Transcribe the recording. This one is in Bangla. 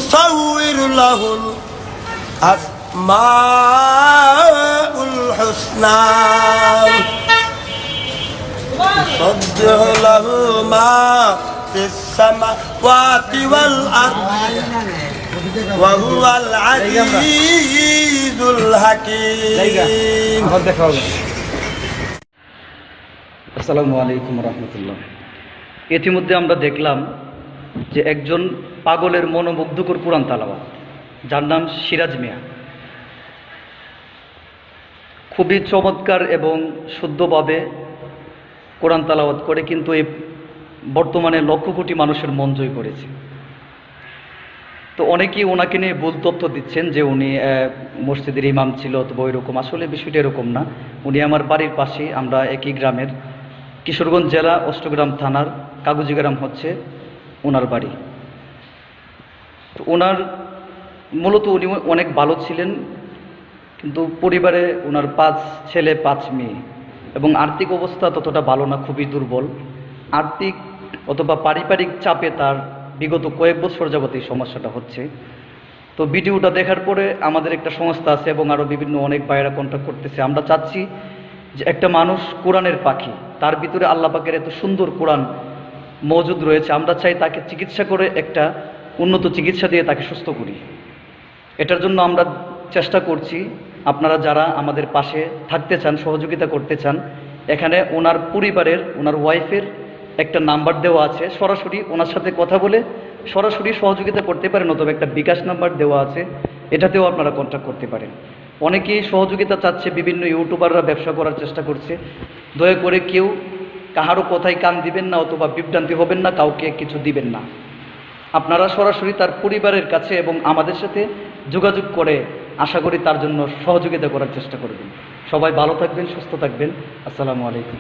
يصور له الأسماء الحسنى يسبح له ما في السماوات والأرض وهو العزيز الحكيم. আসসালামু আলাইকুম রহমতুল্লাহ। ইতিমধ্যে আমরা দেখলাম যে একজন পাগলের মনোমুগ্ধকর কোরআন তালাওয়াত, যার নাম সিরাজ মিয়া, খুবই চমৎকার এবং শুদ্ধভাবে কোরআন তালাওয়াত করে কিন্তু এই বর্তমানে লক্ষ কোটি মানুষের মন জয় করেছে। তো অনেকেই ওনাকে নিয়ে ভুল তথ্য দিচ্ছেন যে উনি মসজিদের ইমাম ছিল অথবা এরকম। আসলে বিষয়টা এরকম না। উনি আমার বাড়ির পাশে, আমরা একই গ্রামের, কিশোরগঞ্জ জেলা অষ্টগ্রাম থানার কাগজি গ্রাম হচ্ছে ওনার বাড়ি। তো ওনার মূলত উনি অনেক ভালো ছিলেন, কিন্তু পরিবারে ওনার 5 ছেলে 5 মেয়ে এবং আর্থিক অবস্থা ততটা ভালো না, খুবই দুর্বল। আর্থিক অথবা পারিবারিক চাপে তার বিগত কয়েক বছর যাবত এই সমস্যাটা হচ্ছে। তো ভিডিওটা দেখার পরে আমাদের একটা সংস্থা আছে এবং আরও বিভিন্ন অনেক ভাইয়েরা কন্ট্যাক্ট করতেছে। আমরা চাচ্ছি যে একটা মানুষ কোরআনের পাখি, তার ভিতরে আল্লাহ পাকের এত সুন্দর কোরআন মজুদ রয়েছে, আমরা চাই তাকে চিকিৎসা করে একটা উন্নত চিকিৎসা দিয়ে তাকে সুস্থ করি। এটার জন্য আমরা চেষ্টা করছি। আপনারা যারা আমাদের পাশে থাকতে চান, সহযোগিতা করতে চান, এখানে ওনার পরিবারের, ওনার ওয়াইফের একটা নাম্বার দেওয়া আছে, সরাসরি ওনার সাথে কথা বলে সরাসরি সহযোগিতা করতে পারেন, অথবা একটা বিকাশ নাম্বার দেওয়া আছে, এটাতেও আপনারা কন্ট্যাক্ট করতে পারেন। অনেকেই সহযোগিতা চাচ্ছে, বিভিন্ন ইউটিউবাররা ব্যবসা করার চেষ্টা করছে। দয়া করে কেউ কাহারও কথায় কান দিবেন না অথবা বিভ্রান্তি হবেন না, কাউকে কিছু দিবেন না। আপনারা সরাসরি তার পরিবারের কাছে এবং আমাদের সাথে যোগাযোগ করে আশা করি তার জন্য সহযোগিতা করার চেষ্টা করবেন। সবাই ভালো থাকবেন, সুস্থ থাকবেন। আসসালামু আলাইকুম।